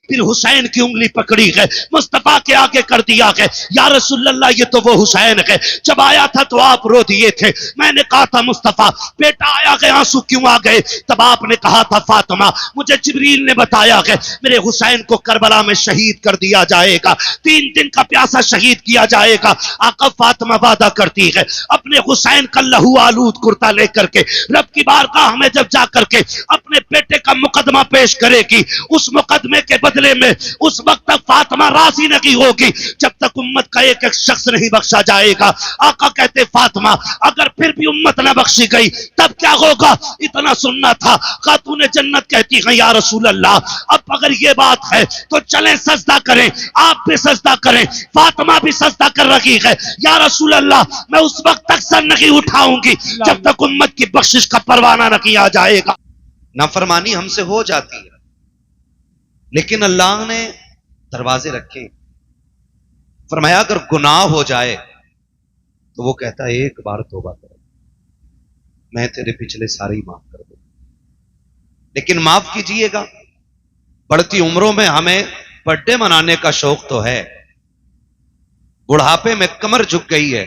پھر حسین کی انگلی پکڑی گئے، مصطفیٰ کے آگے کر دیا گئے، یا رسول اللہ یہ تو وہ حسین ہے، جب آیا تھا تو آپ رو دیے تھے، میں نے کہا تھا مصطفیٰ بیٹا آیا گئے آنسو کیوں آ گئے؟ تب آپ نے کہا تھا فاطمہ مجھے جبریل نے بتایا کہ میرے حسین کو کربلا میں شہید کر دیا جائے گا، 3 دن کا پیاسا شہید کیا جائے گا۔ آقا فاطمہ وعدہ کرتی ہے اپنے حسین کا لہو آلود کرتا لے کر کے رب کی بارگاہ میں جب جا کر کے اپنے بیٹے کا مقدمہ پیش کرے گی، اس مقدمے کے بدلے میں اس وقت تک فاطمہ راضی نہیں ہوگی جب تک امت کا ایک ایک شخص نہیں بخشا جائے گا۔ آقا کہتے فاطمہ اگر پھر بھی امت نہ بخشی گئی تب کیا ہوگا؟ اتنا سننا تھا۔ خاتون جنت کہتی ہیں یا رسول اللہ اب اگر یہ بات ہے تو چلیں سجدہ کریں، آپ بھی سجدہ کریں۔ فاطمہ بھی سجدہ کر رہی ہے، یا رسول اللہ میں اس وقت تک سر نہیں اٹھاؤں گی جب تک امت کی بخشش کا پروانہ نہ کیا جائے گا۔ نافرمانی ہم سے ہو جاتی ہے لیکن اللہ نے دروازے رکھے، فرمایا اگر گناہ ہو جائے تو وہ کہتا ہے ایک بار توبہ کرو میں تیرے پچھلے سارے ہی معاف کر دوں، لیکن معاف کیجئے گا بڑھتی عمروں میں ہمیں برتھ ڈے منانے کا شوق تو ہے، بڑھاپے میں کمر جھک گئی ہے،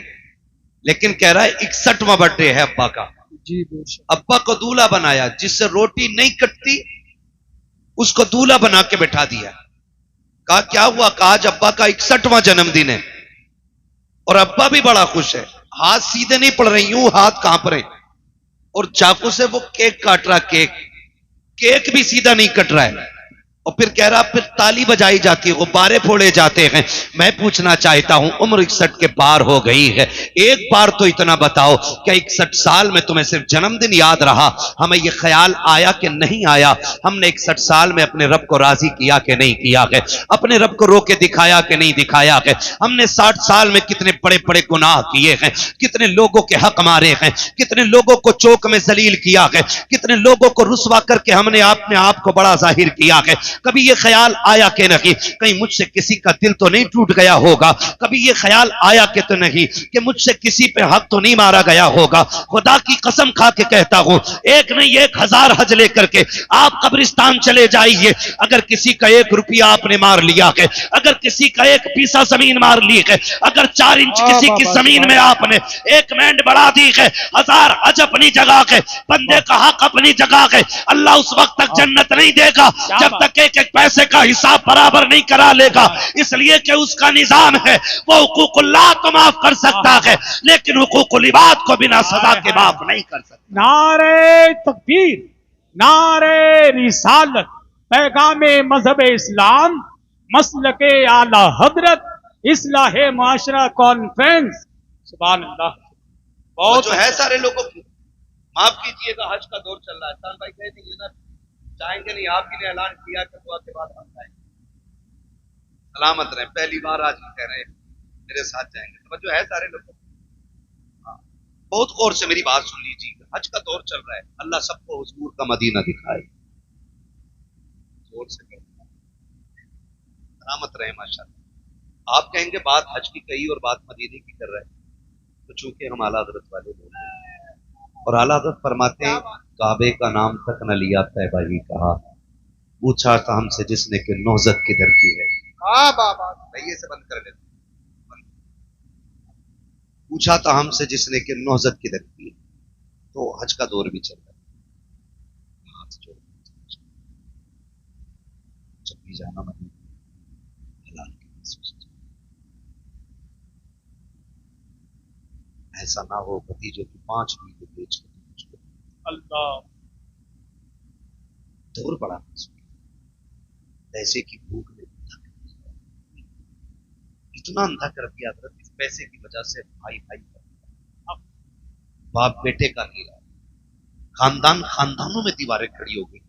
لیکن کہہ رہا ہے 61واں برتھ ڈے ہے ابا کا۔ ابا کو دولہا بنایا، جس سے روٹی نہیں کٹتی اس کو دولہا بنا کے بٹھا دیا۔ کہا کیا ہوا؟ کہا آج ابا کا 61واں جنم دن ہے، اور ابا بھی بڑا خوش ہے، ہاتھ سیدھے نہیں پڑ رہے، یوں ہاتھ کہاں پر ہے، اور چاقو سے وہ کیک کاٹ رہا، کیک بھی سیدھا نہیں کٹ رہا ہے، اور پھر کہہ رہا پھر تالی بجائی جاتی ہے، غبارے پھوڑے جاتے ہیں۔ میں پوچھنا چاہتا ہوں عمر 61 کے پار ہو گئی ہے، ایک بار تو اتنا بتاؤ کہ 61 سال میں تمہیں صرف جنم دن یاد رہا؟ ہمیں یہ خیال آیا کہ نہیں آیا؟ ہم نے 61 سال میں اپنے رب کو راضی کیا کہ نہیں کیا ہے؟ اپنے رب کو رو کے دکھایا کہ نہیں دکھایا ہے؟ ہم نے 60 سال میں کتنے بڑے بڑے گناہ کیے ہیں، کتنے لوگوں کے حق مارے ہیں، کتنے لوگوں کو چوک میں ذلیل کیا ہے، کتنے لوگوں کو رسوا کر کے ہم نے اپنے آپ کو بڑا ظاہر کیا ہے۔ کبھی یہ خیال آیا کہ نہیں کہیں مجھ سے کسی کا دل تو نہیں ٹوٹ گیا ہوگا؟ کبھی یہ خیال آیا کہ تو نہیں کہ مجھ سے کسی پہ حق تو نہیں مارا گیا ہوگا؟ خدا کی قسم کھا کے کہتا ہوں ایک نہیں 1000 حج لے کر کے آپ قبرستان چلے جائیے، اگر کسی کا 1 روپیہ آپ نے مار لیا ہے، اگر کسی کا 1 پیسہ زمین مار لی ہے، اگر 4 انچ کسی کی زمین میں آپ نے 1 مینڈ بڑھا دی ہے، 1000 حج اپنی جگہ ہے، بندے کا حق اپنی جگہ ہے، اللہ اس وقت تک جنت نہیں دے گا جب تک ایک ایک پیسے کا حساب برابر نہیں کرا لے گا، اس لیے کہ اس کا نظام ہے وہ حقوق اللہ تو معاف کر سکتا ہے لیکن حقوق العباد کو بنا سزا کے معاف نہیں کر سکتا۔ نعرہ تکبیر، نعرہ رسالت، پیغام مذہب اسلام، مسلک اعلی حضرت، اصلاح معاشرہ کانفرنس۔ سبحان اللہ۔ بہت جو ہے سارے لوگوں کی معاف کیجئے گا، حج کا دور چل رہا ہے، سان بھائی کہہ دیں گے نا جائیں گے نہیں، آپ ہی نے اعلان کیا کہ دعا کے بعد ہم جائیں گے، سلامت رہیں، پہلی بار آج ہم کہہ رہے ہیں میرے ساتھ جائیں گے، توجہ ہے سارے لوگوں کو، بہت غور سے میری بات سن لیجیے گا، حج کا دور چل رہا ہے، اللہ سب کو حضور کا مدینہ دکھائے، زور سے کہتے ہیں سلامت رہیں ماشاءاللہ۔ آپ کہیں گے بات حج کی کہی اور بات مدینے کی کر رہے ہیں، تو چونکہ ہم اعلیٰ حضرت والے لوگ ہیں اور اعلیٰ حضرت فرماتے ہیں کعبے کا نام تک نہ لیا طیبہ ہی کہا، پوچھا تھا ہم سے جس نے کہ نہضت کدھر کی ہے، یہ سے بند کر لیتے، پوچھا تھا ہم سے جس نے کہ نہضت کدھر کی ہے، تو حج کا دور بھی چل رہا ہے، ہاتھ جوڑ جب بھی جانا مدینہ حلال کی محسوس، ایسا نہ ہو بھتیجے کی 5 بیوی بیچ کر اللہ دور بڑا پیسے کی بھوک میں اتنا اندھا کر دیا حضرت، اس پیسے کی وجہ سے بھائی باپ بیٹے کا نہیں رہا، خاندانوں میں دیواریں کھڑی ہو گئی،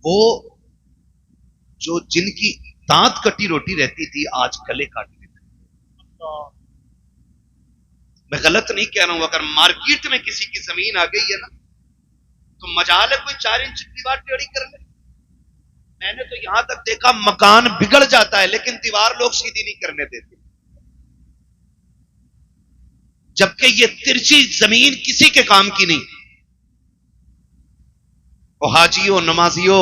وہ جو جن کی دانت کٹی روٹی رہتی تھی آج گلے کاٹنے لگے۔ میں غلط نہیں کہہ رہا ہوں، اگر مارکیٹ میں کسی کی زمین آ گئی ہے نا تو مجال ہے کوئی 4 انچ دیوار ٹیڑھی کر لے، میں نے تو یہاں تک دیکھا مکان بگڑ جاتا ہے لیکن دیوار لوگ سیدھی نہیں کرنے دیتے، جبکہ یہ ترچھی زمین کسی کے کام کی نہیں۔ او حاجیوں، نمازیوں،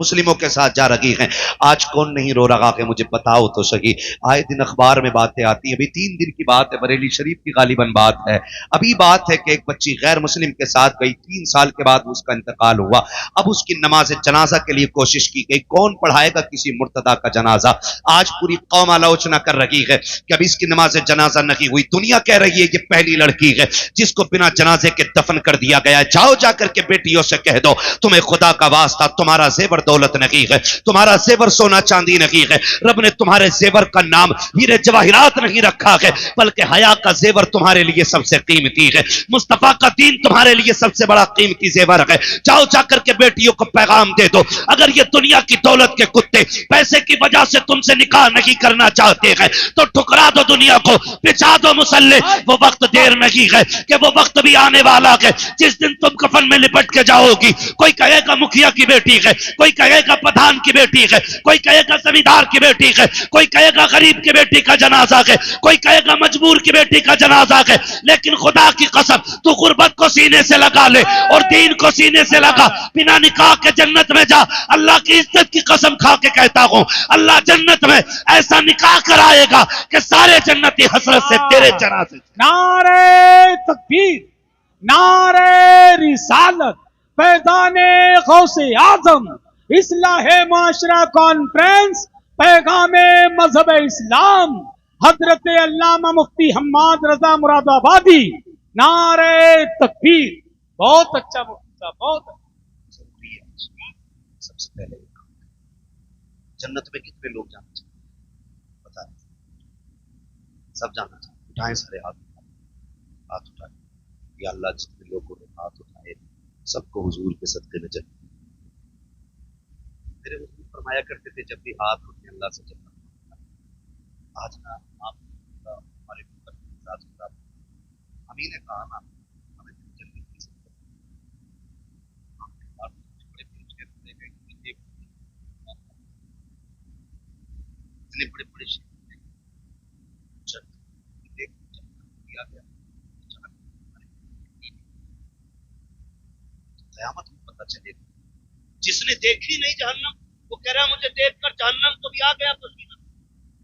مسلموں کے ساتھ جا رہی ہیں. آج کون نہیں رو رہا کہ مجھے بتاؤ تو صحیح. آئے دن اخبار میں باتیں آتی ہیں. ابھی 3 دن کی بات ہے, بریلی شریف کی غالباً بات ہے. ابھی بات ہے کہ ایک بچی غیر مسلم کے ساتھ گئی, 3 سال کے بعد اس کا انتقال ہوا. اب اس کی نماز جنازہ کے لیے کوشش کی گئی. کون پڑھائے گا کسی مرتدی کا جنازہ؟ آج پوری قوم آلوچنا کر رہی ہے کہ اب اس کی نماز جنازہ نہیں ہوئی. دنیا کہہ رہی ہے یہ پہلی لڑکی ہے جس کو بنا جنازے کے دفن کر دیا گیا ہے. جاؤ جا کر کے بیٹیوں سے کہہ دو تمہیں خدا کا واسطہ تمہارا زیور دولت نہیں ہے, تمہارا زیور سونا چاندی نہیں ہے, رب نے تمہارے زیور کا نام ہیرے جواہرات نہیں رکھا ہے, بلکہ حیا کا زیور تمہارے لیے سب سے قیمتی ہے. مصطفیٰ کا دین تمہارے لیے سب سے بڑا قیمتی زیور ہے. جاؤ جا کر کے بیٹیوں کو پیغام دے دو. اگر یہ دنیا کی دولت کے کتے پیسے کی وجہ سے تم سے نکاح نہیں کرنا چاہتے ہیں تو ٹھکرا دو دنیا کو, بچھا دو مسلح. وہ وقت دیر نہیں ہے کہ وہ وقت بھی آنے والا ہے جس دن تم کفن میں لپٹ کے جاؤ گی. کوئی کہے گا مکھیا کی بیٹی ہے, کوئی کہے گا پٹھان کی بیٹی ہے, کوئی کہے گا زمیندار کی بیٹی ہے, کوئی کہے گا غریب کی بیٹی کا جنازہ ہے, کوئی کہے گا مجبور کی بیٹی کا جنازہ ہے. لیکن خدا کی قسم تو غربت کو سینے سے لگا لے اور دین کو سینے سے لگا, بنا نکاح کے جنت میں جا. اللہ کی عزت کی قسم کھا کے کہتا ہوں, اللہ جنت میں ایسا نکاح کرائے گا کہ سارے جنتی حسرت سے تیرے جنازے. نعرہ تکبیر, نعرہ رسالت, فیضان غوث اعظم, اصلاح معاشرہ کانفرنس, پیغام مذہب اسلام, حضرت علامہ مفتی حماد رضا مراد آبادی. نعرہ تکبیر. بہت اچھا مفتی صاحب, بہت اچھا. سب سے پہلے جنت میں کتنے لوگ جانا چاہتے ہیں بتا دیں؟ سب جانا چاہتے ہیں. اٹھائیں سارے ہاتھ اٹھائیں. یا اللہ جتنے لوگوں نے ہاتھ اٹھائے سب کو حضور کے صدقے میں جنت. میرے حضور فرمایا کرتے تھے جب بھی ہاتھ اٹھے اللہ سے جنت. آج نا آپ ہمارے ہمیں نے کہا نا ہمیں جنت کی صدقے اتنے بڑے بڑے قیامت میں پتہ چلے گا. جس نے دیکھی نہیں جہنم وہ کہہ رہا مجھے دیکھ کر جہنم کو بھی آ گیا پسینہ,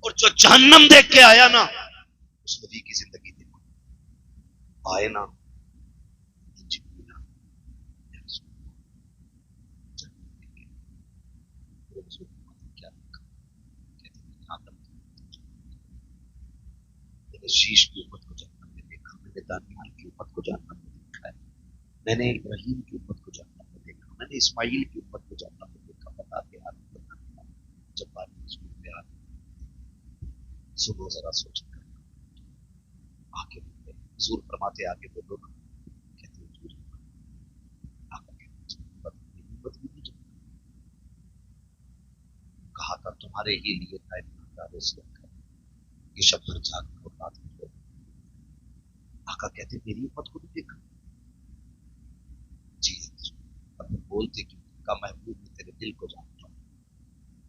اور جو جہنم دیکھ کے آیا نا اس نبی کی زندگی دیکھو. آئے نا شیش کی امت کو جہنم میں دیکھا, میں نے دانیال کی امت کو جہنم میں دیکھا ہے, میں نے ابراہیم کی امت کو جہنم میں دیکھا, میں نے اسماعیل کی امت کو جہنم میں دیکھا. بتا کے جب بات رسول پہ آ صبح ذرا سوچ کر آگے بڑھتے. حضور فرماتے آگے بولو نا, کہتے حضور کہا تھا تمہارے ہی لیے تھا یہ شب بھر جاگ کر بات کرو. آقا کہتے میری امت کو نہیں دیکھا. جی اب بولتے کہ کا محبوب میں تیرے دل کو جانتا ہوں,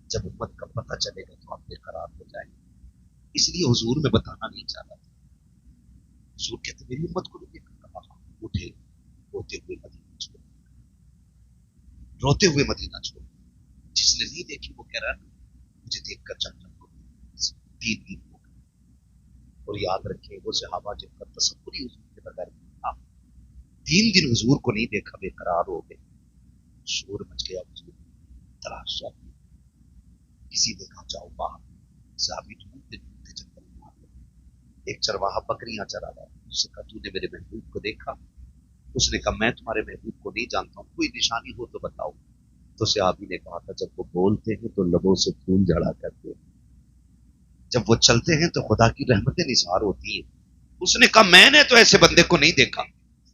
جب امت کا پتہ چلے گا تو آپ بے قرار ہو جائیں گے. اس لیے حضور میں بتانا نہیں چاہتا تھا. حضور کہتے میری امت کو نہیں دیکھا. کہا اٹھے روتے ہوئے مدینہ چھوڑ, روتے ہوئے مدینہ چھوڑ. جس نے نہیں دیکھی وہ کہہ رہا مجھے دیکھ کر جنت کو 3 دن ہو گئے. اور یاد رکھیں وہ صحابہ جن کا تصور ہی حضور کے بغیر تھا, 3 دن حضور کو نہیں دیکھا, بے قرار ہو گئے. شور مچ گیا, حضور تلاش چاہیے. کسی نے کہا جاؤ باہر. صحابی ڈھونڈتے ڈھونڈتے جنگل میں آ گئے. ایک چرواہا بکریاں چرا رہا ہے. اس نے کہا تو نے میرے محبوب کو دیکھا؟ اس نے کہا میں تمہارے محبوب کو نہیں جانتا ہوں, کوئی نشانی ہو تو بتاؤ. تو صحابی نے کہا تھا جب وہ بولتے ہیں تو لبوں سے پھول جھڑا کرتے ہیں, جب وہ چلتے ہیں تو خدا کی رحمتیں نثار ہوتی ہیں. اس نے کہا میں نے تو ایسے بندے کو نہیں دیکھا,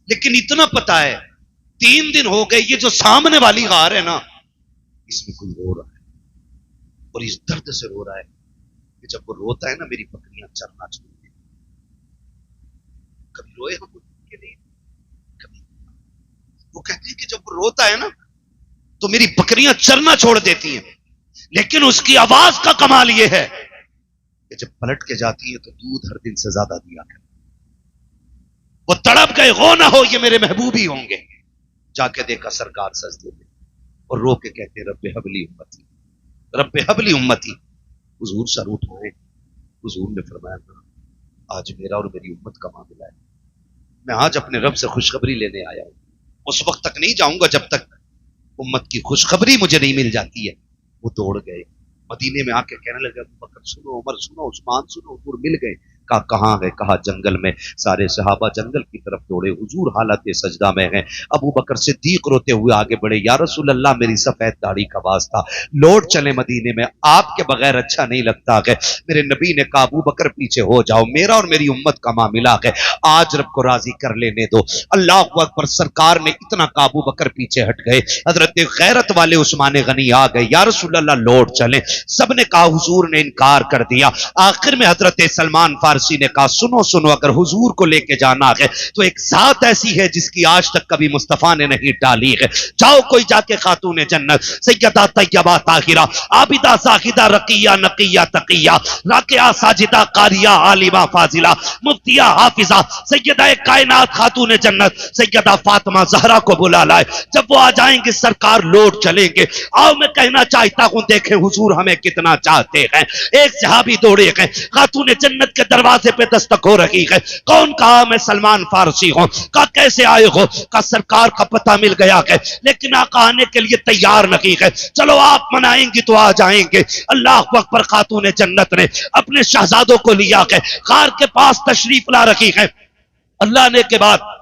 لیکن اتنا پتا ہے 3 دن ہو گئے, یہ جو سامنے والی غار ہے نا اس میں کوئی رو رہا ہے, اور اس درد سے رو رہا ہے کہ جب وہ روتا ہے نا میری بکریاں چرنا چھوڑ دیں. کبھی روئے ہم کے لیے کبھی. وہ کہتے ہیں کہ جب وہ روتا ہے نا تو میری بکریاں چرنا چھوڑ دیتی ہیں, لیکن اس کی آواز کا کمال یہ ہے کہ جب پلٹ کے جاتی ہے تو دودھ ہر دن سے زیادہ دیا کر. وہ تڑپ گئے, غو نہ ہو یہ میرے محبوب ہی ہوں گے. جا کے دیکھا سرکار سجدے میں, اور رو کے کہتے رب ہبلی امتی، رب ہبلی امتی. حضور سر اٹھائے. حضور نے فرمایا آج میرا اور میری امت کا معاملہ ہے، میں آج اپنے رب سے خوشخبری لینے آیا ہوں. اس وقت تک نہیں جاؤں گا جب تک امت کی خوشخبری مجھے نہیں مل جاتی ہے. وہ دوڑ گئے مدینے میں آ کے کہنے لگے ابو بکر سنو، عمر سنو، عثمان سنو. حضور مل گئے. کہا کہاں ہے؟ کہا جنگل میں. سارے صحابہ جنگل کی طرف دوڑے. حضور حالت سجدہ میں ہیں. ابو بکر صدیق روتے ہوئے آگے بڑھے. یا رسول اللہ میری سفید داڑھی کا واسطہ، لوٹ چلے مدینے میں، آپ کے بغیر اچھا نہیں لگتا ہے. میرے نبی نے کہا ابو بکر پیچھے ہو جاؤ، میرا اور میری امت کا معاملہ ہے، آج رب کو راضی کر لینے دو. اللہ اکبر. سرکار نے اتنا کہا ابو بکر پیچھے ہٹ گئے. حضرت غیرت والے عثمان غنی آ گئے. یا رسول اللہ لوٹ چلیں. سب نے کہا حضور نے انکار کر دیا. آخر میں حضرت سلمان فارسی نے کہا سنو سنو، اگر حضور کو لے کے جانا ہے تو ایک ذات ایسی ہے جس کی آج تک کبھی مصطفیٰ نے نہیں ڈالی ہے. جاؤ کوئی جا کے خاتون جنت سیدہ طیبہ طاہرہ عابدہ زاہدہ رقیہ نقیہ تقیہ راکعہ ساجدہ قاریہ عالمہ فاضلہ مفتیہ حافظہ سیدہ کائنات خاتون جنت سیدہ فاطمہ زہرا کو بلا لائے. جب وہ آ جائیں گے سرکار لوٹ چلیں گے. آؤ میں کہنا چاہتا ہوں دیکھیں حضور ہمیں کتنا چاہتے ہیں. ایک صحابی دوڑے گئے. خاتون جنت کے دروازے پہ دستک ہو رہی ہے. کون؟ کہا میں سلمان فارسی ہوں. کہا کیسے آئے ہو؟ کہا سرکار کا پتہ مل گیا ہے لیکن آقا آنے کے لیے تیار نہیں ہے. چلو آپ منائیں گی تو آ جائیں گے. اللہ اکبر. خاتون جنت نے اپنے شہزادوں کو لیا ہے، غار کے پاس تشریف لا رکھی ہے. اللہ نے کے بعد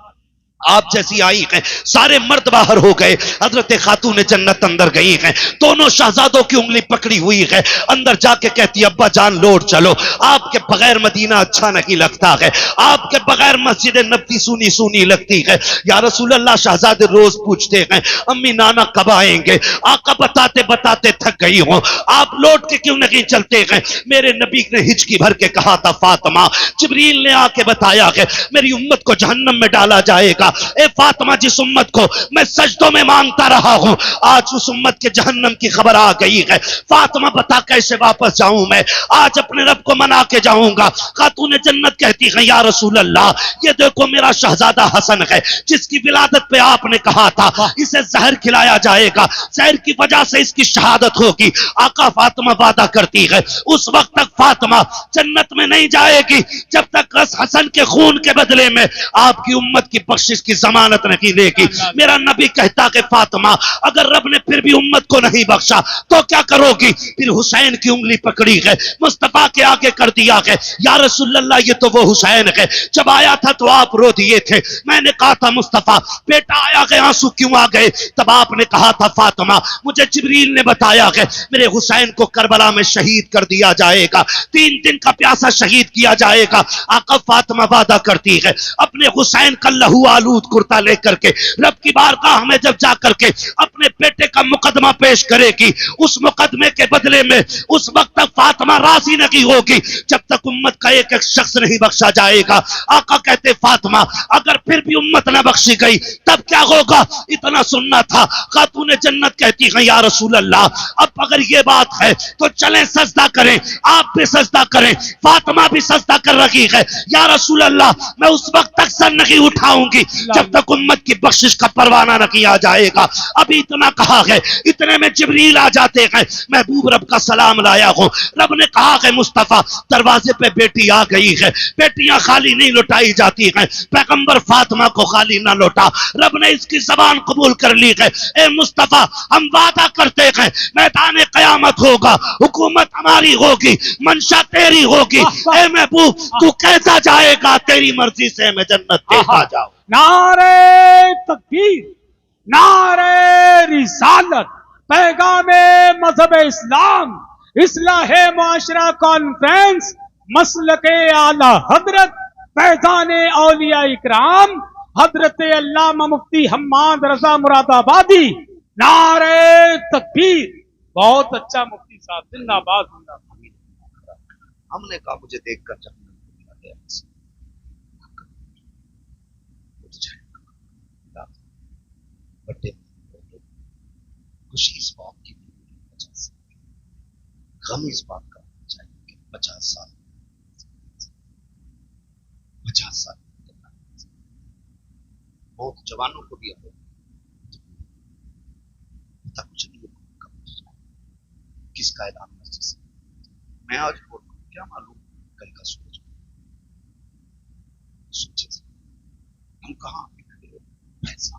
آپ جیسی آئی ہیں سارے مرد باہر ہو گئے. حضرت خاتون جنت اندر گئی ہیں. دونوں شہزادوں کی انگلی پکڑی ہوئی ہے. اندر جا کے کہتی ابا جان لوٹ چلو، آپ کے بغیر مدینہ اچھا نہیں لگتا ہے، آپ کے بغیر مسجد نبوی سونی سونی لگتی ہے. یا رسول اللہ شہزادے روز پوچھتے ہیں امی نانا کب آئیں گے؟ آقا بتاتے بتاتے تھک گئی ہوں، آپ لوٹ کے کیوں نہیں چلتے ہیں؟ میرے نبی نے ہچکی بھر کے کہا تھا فاطمہ جبریل نے آ کے بتایا کہ میری امت کو جہنم میں ڈالا جائے گا. اے فاطمہ جس امت کو میں سجدوں میں مانگتا رہا ہوں آج اس امت کے جہنم کی خبر آ گئی ہے. فاطمہ بتا کیسے واپس جاؤں؟ میں آج اپنے رب کو منا کے جاؤں گا. خاتون جنت کہتی ہے یا رسول اللہ یہ دیکھو میرا شہزادہ حسن ہے جس کی ولادت پہ آپ نے کہا تھا اسے زہر کھلایا جائے گا، زہر کی وجہ سے اس کی شہادت ہوگی. آقا فاطمہ وعدہ کرتی ہے اس وقت تک فاطمہ جنت میں نہیں جائے گی جب تک حسن کے خون کے بدلے میں آپ کی امت کی بخشش کی ضمانت نہیں دے گی. میرا نبی کہتا کہ فاطمہ اگر رب نے پھر بھی امت کو نہیں بخشا تو کیا کرو گی؟ پھر حسین کی انگلی پکڑی ہے، مصطفیٰ کے آگے کر دیا ہے. یا رسول اللہ یہ تو وہ حسین ہے جب آیا تھا تو آپ رو دیے تھے. میں نے کہا تھا مصطفیٰ بیٹا آیا گئے آنسو کیوں آ گئے؟ تب آپ نے کہا تھا فاطمہ مجھے جبریل نے بتایا کہ میرے حسین کو کربلا میں شہید کر دیا جائے گا، 3 دن کا پیاسا شہید کیا جائے گا. آقا فاطمہ وعدہ کرتی ہے اپنے حسین کا لہو آلود کرتا لے کر کے رب کی بارگاہ میں جب جا کر کے اپنے بیٹے کا مقدمہ پیش کرے گی اس مقدمے کے بدلے میں اس وقت تک فاطمہ راضی نہیں ہوگی جب تک امت کا ایک ایک شخص نہیں بخشا جائے گا. آقا کہتے فاطمہ اگر پھر بھی امت نہ بخشی گئی تب کیا ہوگا؟ اتنا سننا تھا. خاتون جنت کہتی ہیں یا رسول اللہ اب اگر یہ بات ہے تو چلیں سجدہ کریں، آپ بھی سجدہ کریں. فاطمہ بھی سجدہ کر رہی ہے. یا رسول اللہ میں اس وقت تک سر نہیں اٹھاؤں گی جب تک امت کی بخشش کا پروانہ نہ کیا جائے گا. ابھی اتنا کہا ہے اتنے میں جبریل آ جاتے ہیں. محبوب رب کا سلام لایا ہوں. رب نے کہا ہے مصطفیٰ دروازے پہ بیٹی آ گئی ہے. بیٹیاں خالی نہیں لوٹائی جاتی ہیں، پیغمبر فاطمہ کو خالی نہ لوٹا. رب نے اس کی زبان قبول کر لی ہے. اے مصطفیٰ ہم وعدہ کرتے ہیں میدان قیامت ہوگا، حکومت ہماری ہوگی، منشا تیری ہوگی. اے محبوب تو کیسا جائے گا تیری مرضی سے میں جنت دیتا جاؤں. نعرے تکبیر، نعرے رسالت، پیغام مذہب اسلام، اصلاح معاشرہ کانفرنس، مسلک اعلی حضرت فیضان اولیاء اکرام حضرت علامہ مفتی حماد رضا مراد آبادی. نعرے تکبیر. بہت اچھا مفتی صاحب زندہ باد زندہ باد. ہم نے کہا مجھے دیکھ کر جہنم خوشی اس بات کی 50 غم اس بات کا ہونا چاہیے کہ 50 سال بہت جوانوں کو بھی پتہ کچھ نہیں کس کا اعلان مسجد سے. میں آج بول رہا ہوں کیا معلوم کل کا سورج سوچے سے ہم کہاں پیسہ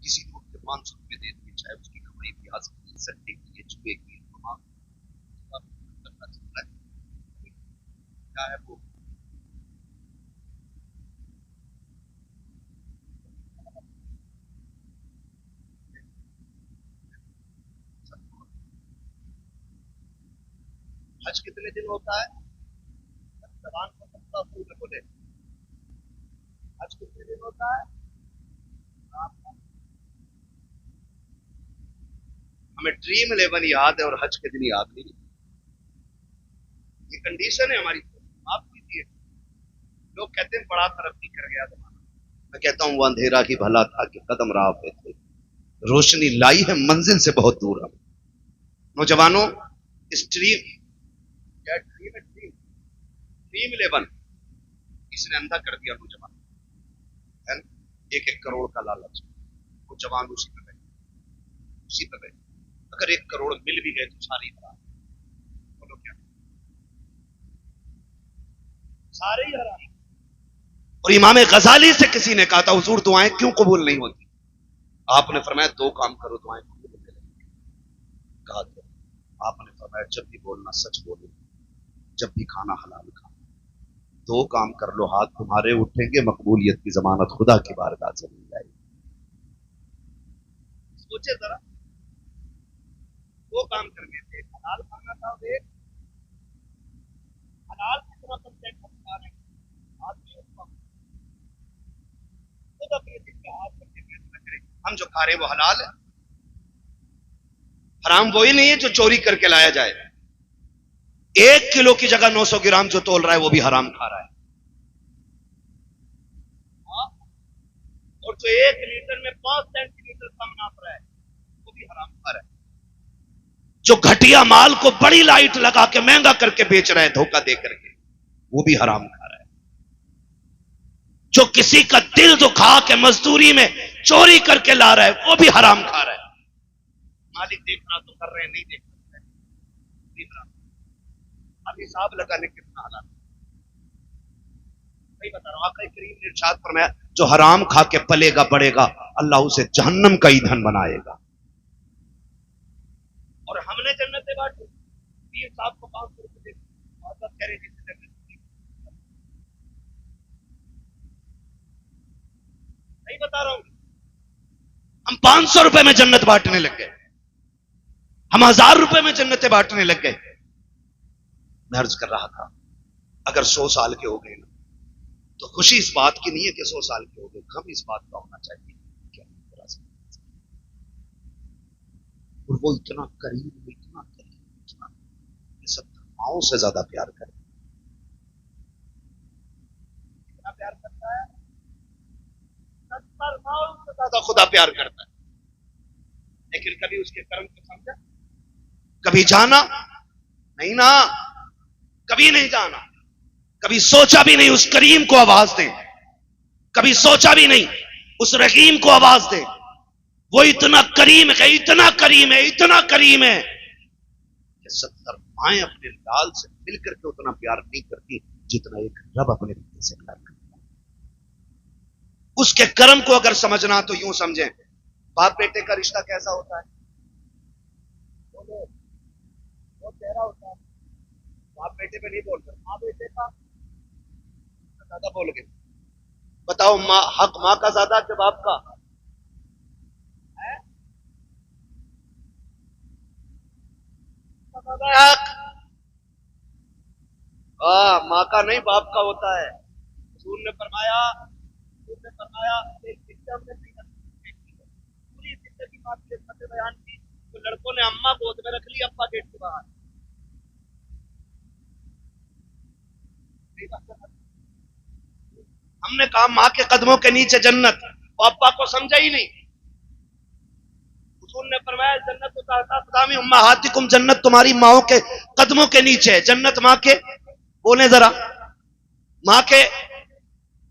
کسی کو 500 روپے دے دیے چاہے اس کی کمائی بھی حاصل سٹے کی چوہے کی کیا ہے وہ حج کتنے دن ہوتا ہے زبان کو سمجھا پورے بولے حج کتنے دن ہوتا ہے ہمیں ڈریم 11 یاد ہے اور حج کے دن یاد نہیں. یہ کنڈیشن ہے ہماری. آپ کیجیے لوگ کہتے ہیں بڑا ترقی کر گیا زمانہ. میں کہتا ہوں وہ اندھیرا ہی بھلا تھا کہ قدم راہ پہ تھے روشنی لائی ہے منزل سے بہت دور. ہم نوجوانوں اس ڈریم کیا ڈریم ہے ڈریم 11 اس نے اندھا کر دیا نوجوان. 1 کروڑ کا لالچ وہ جوان اسی پہ گئے. اگر 1 کروڑ مل بھی گئے تو ساری حرام. بولو کیا سارے ہی حرام. اور امام غزالی سے کسی نے کہا تھا حضور دعائیں کیوں قبول نہیں ہوتی؟ آپ نے فرمایا 2 کام کرو دعائیں قبول ہونے لگیں. کہا تو آپ نے فرمایا جب بھی بولنا سچ بولو جب بھی کھانا حلال کھانا. 2 کام کر لو ہاتھ تمہارے اٹھیں گے مقبولیت کی ضمانت خدا کی بارگاہ سے مل جائے گی. سوچے ذرا 2 کام کر گئے تھے حلال کھانا تھا اور ایک حلال کی طرح کنٹینٹ ہم کھا رہے ہیں آدمی اس وقت خود اپنے دل کے ہاتھ کر کے فیصلہ کرے ہم جو کھا رہے ہیں وہ حلال ہے. حرام وہی نہیں ہے جو چوری کر کے لایا جائے. 1 کلو کی جگہ 900 گرام جو تول رہا ہے وہ بھی حرام کھا رہا ہے. اور جو 1 لیٹر میں 5 سینٹی میٹر کم ناپ رہا ہے وہ بھی حرام کھا رہا ہے. جو گھٹیا مال کو بڑی لائٹ لگا کے مہنگا کر کے بیچ رہا ہے دھوکہ دے کر کے وہ بھی حرام کھا رہا ہے. جو کسی کا دل دکھا کے مزدوری میں چوری کر کے لا رہا ہے وہ بھی حرام کھا رہا ہے. مالک دیکھ رہا تو کر رہے ہیں نہیں دیکھ رہا. اب حساب لگانے کتنا حالات نہیں بتا رہا. آقا کریم نے ارشاد فرمایا جو حرام کھا کے پلے گا بڑھے گا اللہ اسے جہنم کا ایندھن بنائے گا. اور ہم نے جنتیں بانٹی. پیر صاحب کو 500 روپے دے نہیں بتا رہا ہوں. ہم 500 روپے میں جنت بانٹنے لگ گئے. ہم 1000 روپے میں جنتیں بانٹنے لگ گئے. میں عرض کر رہا تھا اگر 100 سال کے ہو گئے نا تو خوشی اس بات کی نہیں ہے کہ 100 سال کے ہو گئے. غم اس بات کا ہونا چاہیے کہ اور وہ اتنا قریب اتنا ماؤں سے زیادہ پیار کرے. اتنا پیار کرتا ہے 70 ماؤں سے زیادہ خدا پیار کرتا ہے. لیکن کبھی اس کے کرم کو سمجھا کبھی جانا نہیں نا کبھی نہیں جانا. کبھی سوچا بھی نہیں اس کریم کو آواز دیں. کبھی سوچا بھی نہیں اس رحیم کو آواز دیں. وہ اتنا کریم ہے اتنا کریم ہے اتنا کریم ہے کہ 70 مائیں اپنے لال سے مل کر کے اتنا پیار نہیں کرتی جتنا ایک رب اپنے بیٹے سے پیار کرتا ہے. اس کے کرم کو اگر سمجھنا تو یوں سمجھیں باپ بیٹے کا رشتہ کیسا ہوتا ہے؟ وہ چہرہ ہوتا ہے. باپ بیٹے پہ نہیں بولتے ماں بیٹے کا زیادہ بول گئے. بتاؤ ماں حق ماں کا زیادہ کہ باپ کا؟ حق ماں کا نہیں باپ کا ہوتا ہے. حضور نے فرمایا ایک سسٹم نے پوری زندگی ماں کی خدمت بیان کی تو لڑکوں نے اماں گود میں رکھ لی ابا گیٹ کے باہر. ہم نے کہا ماں کے قدموں کے نیچے جنت ابا کو سمجھا ہی نہیں. حضور نے فرمایا جنت قدام امہاتکم جنت تمہاری ماؤں کے قدموں کے نیچے ہے. جنت ماں کے بولیں ذرا ماں کے